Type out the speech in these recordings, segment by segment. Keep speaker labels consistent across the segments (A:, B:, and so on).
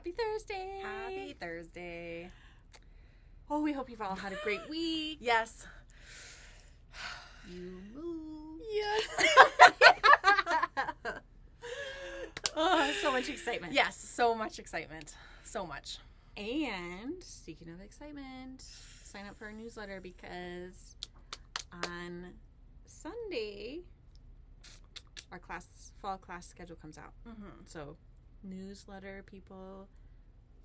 A: Happy Thursday.
B: Happy Thursday.
A: Oh, we hope you've all had a great week.
B: Yes.
A: You move.
B: Yes.
A: Oh, so much excitement.
B: Yes, so much excitement. So much.
A: And speaking of excitement, sign up for our newsletter because on Sunday, our fall class schedule comes out.
B: Mm-hmm.
A: So newsletter people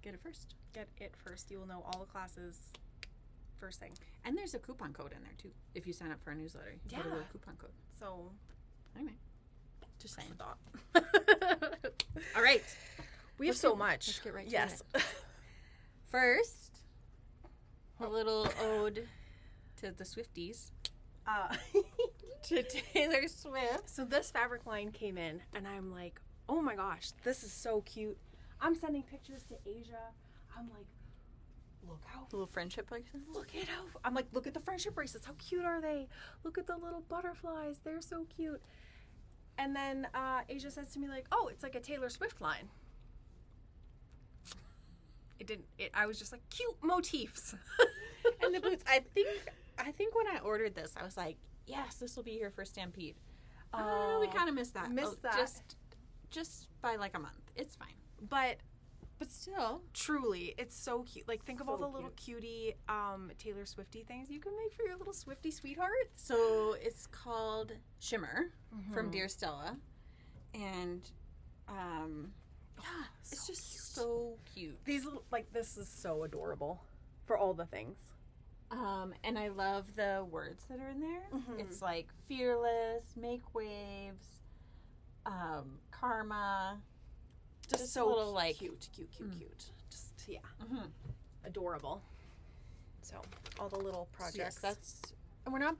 A: get it first.
B: Get it first. You will know all the classes first thing.
A: And there's a coupon code in there too. If you sign up for our newsletter, you get a little coupon code.
B: So
A: anyway, just saying.
B: Thought.
A: All right.
B: We have so much.
A: Let's get right to
B: yes.
A: it. First, a little ode to the Swifties. To Taylor Swift.
B: So this fabric line came in, and I'm like, oh my gosh, this is so cute. I'm sending pictures to Asia. I'm like, look how
A: Little friendship bracelets.
B: look at how I'm like, look at the friendship bracelets. How cute are they? Look at the little butterflies. They're so cute. And then Asia says to me like, oh, it's like a Taylor Swift line. I was just like, cute motifs.
A: And the boots. I think when I ordered this, I was like, yes, this will be here for Stampede. We kind of missed that. Just by like a month. It's fine.
B: But
A: still,
B: truly, it's so cute. Like, think of all
A: So
B: the little cutie Taylor Swifty things you can make for your little Swifty sweetheart.
A: so it's called Shimmer from
B: Mm-hmm.
A: Dear Stella, and it's
B: so
A: just
B: cute.
A: so cute.
B: These little, like, this is so adorable for all the things.
A: And I love the words that are in there.
B: Mhm.
A: It's like fearless, make waves, karma.
B: Just so
A: little, like,
B: cute.
A: Mm.
B: Just, yeah,
A: Mm-hmm.
B: adorable. So, all the little
A: So yes,
B: projects.
A: that's, and we're not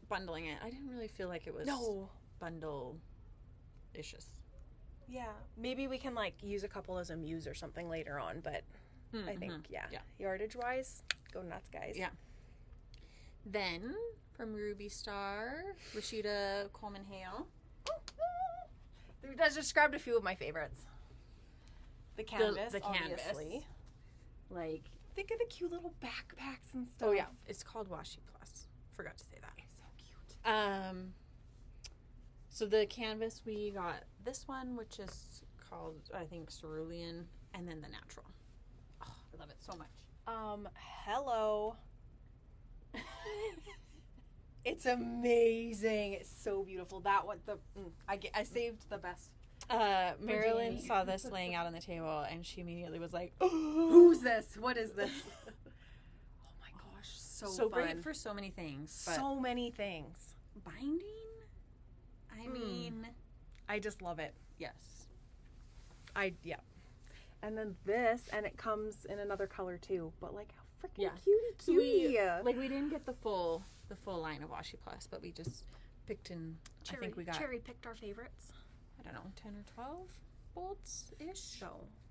A: bundling it. I didn't really feel like it was
B: No.
A: bundle-issues.
B: Yeah. Maybe we can, like, use a couple as a muse or something later on, but I think, yeah. Yardage-wise, go nuts, guys.
A: Yeah. Then, from Ruby Star, Rashida, Coleman, Hale.
B: I just described a few of my favorites. The canvas,
A: the canvas.
B: obviously.
A: Like,
B: Think of the cute little backpacks and stuff.
A: oh yeah, it's called Washi Plus. Forgot to say that.
B: It's so cute.
A: So the canvas, we got this one, which is called, I think, Cerulean, and then the natural. Oh, I love it so much.
B: Hello. It's amazing. It's so beautiful. That one, I saved the best.
A: Marilyn
B: Jamie.
A: saw this laying out on the table, and she immediately was like,
B: Who's this? What is this? Oh my gosh, so fun.
A: great for so many things. But
B: so many things.
A: binding, I mean,
B: I just love it.
A: yes.
B: Yeah. And then this, and it comes in another color too. But like how freaking
A: Yeah.
B: cutie.
A: We didn't get the full line of Washi Plus, but we just picked in. I think we got
B: cherry picked our favorites.
A: I don't know, 10 or 12 bolts ish.
B: So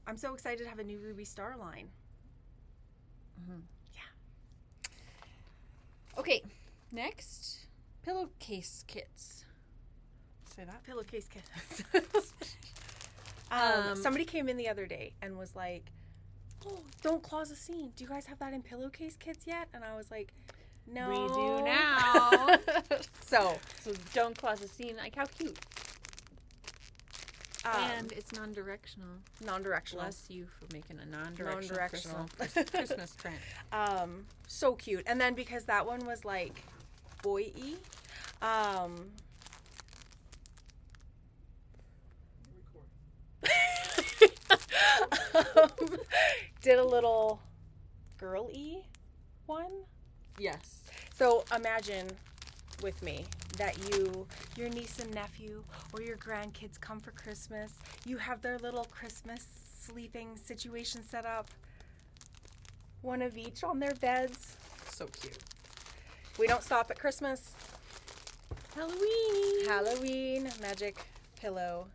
B: I'm so excited to have a new Ruby Star line.
A: Mm-hmm.
B: Yeah.
A: Okay, next, pillowcase kits. Say that.
B: Pillowcase kits. Somebody came in the other day and was like, oh, don't close a seam. Do you guys have that in pillowcase kits yet? And I was like, no.
A: We do now.
B: So
A: don't close the seam. Like, how cute.
B: and
A: And it's non-directional.
B: non-directional.
A: Bless you for making a non-directional,
B: Non-directional.
A: Christmas print.
B: So cute. And then because that one was like boy-y, did a little girl-y one.
A: Yes.
B: So imagine with me that your niece and nephew or your grandkids come for Christmas. You have their little Christmas sleeping situation set up. One of each on their beds.
A: So cute.
B: We don't stop at Christmas.
A: Halloween.
B: Magic pillow.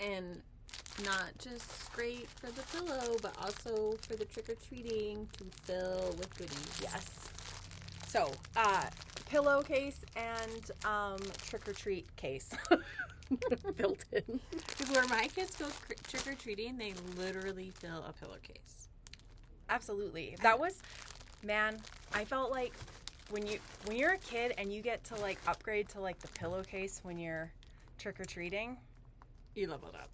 A: And not just great for the pillow, but also for the trick-or-treating to fill with goodies.
B: Yes. So, pillowcase and trick-or-treat case. Built in.
A: Where my kids go trick-or-treating, they literally fill a pillowcase.
B: Absolutely. That was, man, I felt like when you're a kid and you get to like upgrade to like the pillowcase when you're trick-or-treating.
A: You leveled up.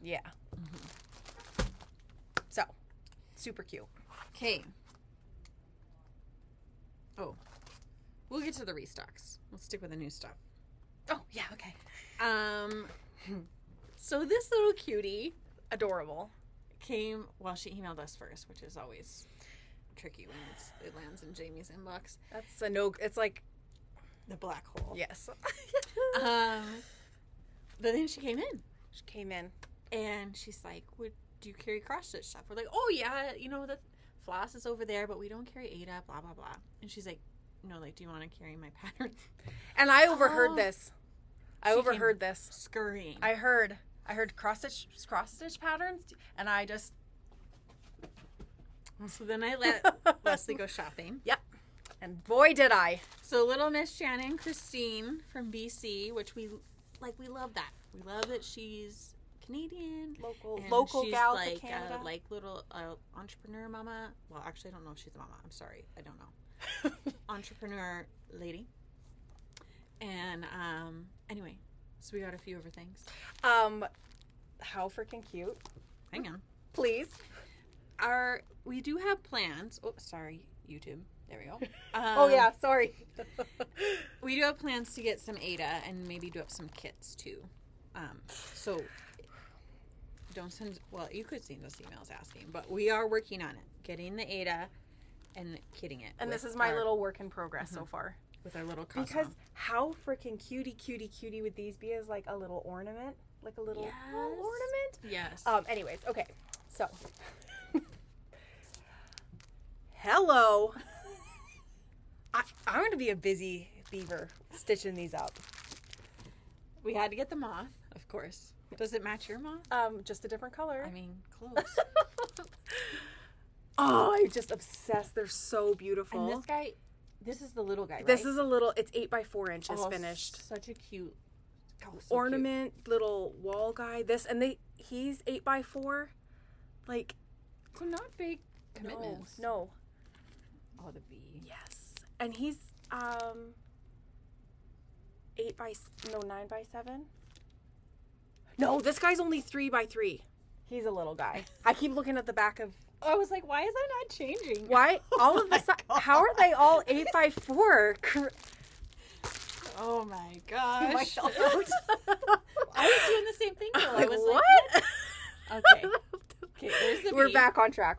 B: Yeah. Mm-hmm. So, super cute.
A: Okay. Oh. We'll get to the restocks. Let's stick with the new stuff.
B: Oh, yeah, okay.
A: So this little cutie,
B: adorable,
A: came, well, she emailed us first, which is always tricky when it lands in Jamie's inbox.
B: That's a no, it's like
A: the black hole.
B: Yes.
A: But then she came in. And she's like, do you carry cross-stitch stuff? We're like, oh, yeah, the floss is over there, but we don't carry Ada, blah, blah, blah. And she's like, no, like, do you want to carry my patterns?
B: And I overheard this. I overheard this.
A: Scurrying.
B: I heard cross-stitch patterns, and I just...
A: So then I let Leslie go shopping.
B: Yep. And boy, did I.
A: So little Miss Shannon Christine from BC, which we love that. We love that she's Canadian.
B: Local
A: she's
B: gal
A: like,
B: to Canada.
A: like little entrepreneur mama. Well, actually, I don't know if she's a mama. I'm sorry. I don't know. Entrepreneur lady. And anyway, so we got a few other things.
B: How freaking cute.
A: Hang on.
B: Please.
A: We do have plans. Oh, sorry, YouTube. There we go.
B: Oh, yeah, sorry.
A: We do have plans to get some Ada and maybe do up some kits, too. So, don't send... Well, you could send us emails asking, but we are working on it. Getting the Ada and kitting it.
B: And this is my little work in progress so far.
A: With our little Cosmo.
B: Because how freaking cutie would these be as, like, a little ornament? Like a little ornament?
A: Yes.
B: Anyways, okay. So... Hello. I'm going to be a busy beaver stitching these up.
A: We had to get the moth, of course. Does it match your moth?
B: Just a different color.
A: I mean, close.
B: Oh, I'm just obsessed. They're so beautiful.
A: And this is the little guy, right?
B: This is a little, it's 8 by 4 inches finished.
A: Such a cute
B: ornament, cute. Little wall guy. He's 8 by 4. Like.
A: So not big commitments.
B: No.
A: Oh, the bee.
B: Yes. And he's 9 by 7. No, this guy's only 3 by 3. He's a little guy. I keep looking at the back of.
A: I was like, why is that not changing?
B: Why all of the how are they all 8 by 4?
A: Oh my gosh.
B: Myself out.
A: I was doing the same thing though. I was
B: what?
A: Like, okay. There's the
B: We're
A: bee.
B: back on track.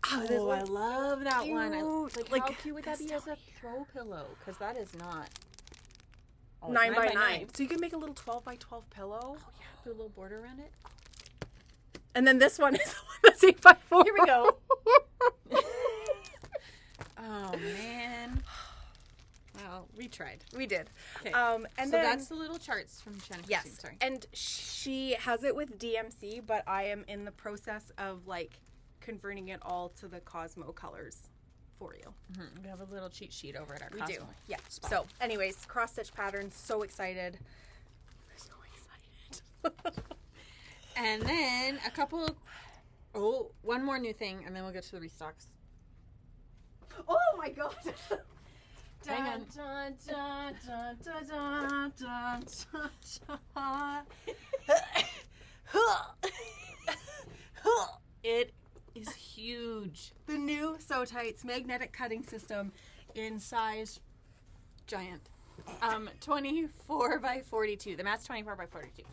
A: Oh, I love that
B: cute.
A: one. Like, how cute would that be
B: so
A: as a throw pillow? Because that is not. Oh,
B: 9 by 9. So you can make a little 12 by 12 pillow.
A: Oh yeah, put a little border around it.
B: And then this one is the one that's 8 by 4.
A: Here we go. Oh man. Well, we tried.
B: We did.
A: Okay.
B: And
A: so
B: then,
A: that's the little charts from Shannon.
B: yes.
A: Sorry.
B: And she has it with DMC, but I am in the process of like converting it all to the Cosmo colors for you.
A: Mm-hmm. We have a little cheat sheet over at our
B: We
A: Cosmo
B: do. Yeah.
A: spot.
B: So, anyways, cross stitch patterns. So excited. So excited.
A: And then one more new thing, and then we'll get to the restocks.
B: Oh my god.
A: Hang on. It is huge.
B: The new SewTites magnetic cutting system
A: In size, giant. 24 by 42. The mat's 24 by 42.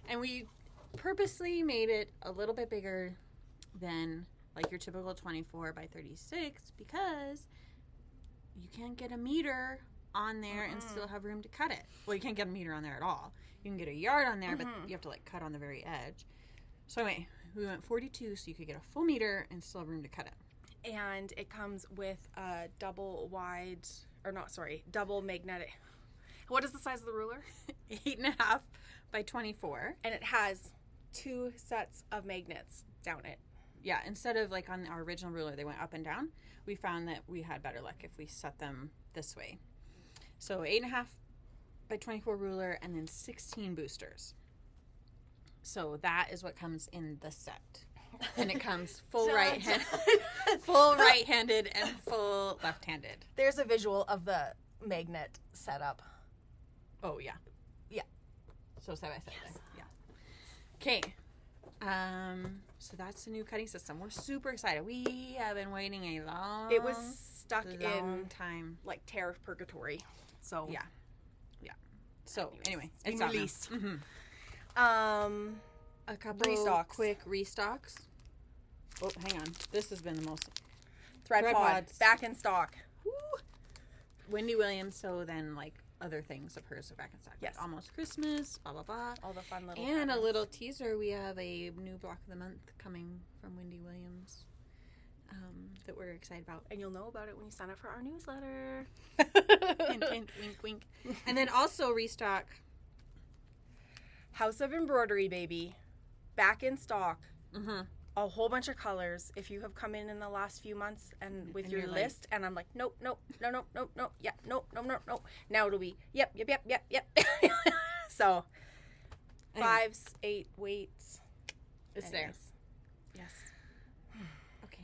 A: And we purposely made it a little bit bigger than like your typical 24 by 36 because you can't get a meter on there and still have room to cut it. Well, you can't get a meter on there at all. You can get a yard on there, but you have to like cut on the very edge. So anyway, we went 42 so you could get a full meter and still have room to cut it.
B: and it comes with a double magnetic. What is the size of the ruler?
A: 8.5 by 24.
B: And it has 2 sets of magnets down it.
A: Yeah, instead of like on our original ruler, they went up and down. We found that we had better luck if we set them this way. So 8.5 by 24 ruler, and then 16 boosters. So that is what comes in the set. And it comes full right-handed, full right-handed, and full left-handed.
B: There's a visual of the magnet setup.
A: Oh, yeah.
B: Yeah.
A: So side by side there. Yeah. Okay. So that's the new cutting system. We're super excited. We have been waiting a long
B: It was stuck in
A: time.
B: like tariff purgatory. So
A: Yeah. So anyway,
B: it's
A: it's out now.
B: released.
A: Mm-hmm. A couple
B: Restocks.
A: quick restocks. Oh, hang on. This has been the most
B: Thread
A: Thread
B: pod
A: pods.
B: back in stock.
A: Woo. Wendy Williams. So then, like, other things of hers are back in stock.
B: Yes.
A: Like Almost Christmas. Blah blah blah.
B: All the fun little
A: And a
B: patterns.
A: little teaser. We have a new block of the month coming from Wendy Williams. That we're excited about.
B: And you'll know about it when you sign up for our newsletter.
A: Hint, hint, wink, wink. And then also restock.
B: House of Embroidery, baby. Back in stock.
A: Mm-hmm.
B: A whole bunch of colors. If you have come in the last few months and with
A: And
B: your
A: you're like-
B: list, and I'm like, nope, yeah, nope. Now it'll be, yep. So,
A: Anyway.
B: 5s, 8 weights.
A: It's there.
B: Anyways,
A: Yes. Okay.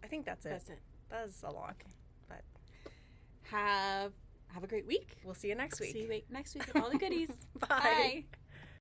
B: I think that's it.
A: That's it.
B: That's a lot. But
A: Have a great week.
B: we'll see you next week.
A: See you next week with all the goodies.
B: Bye.
A: Bye.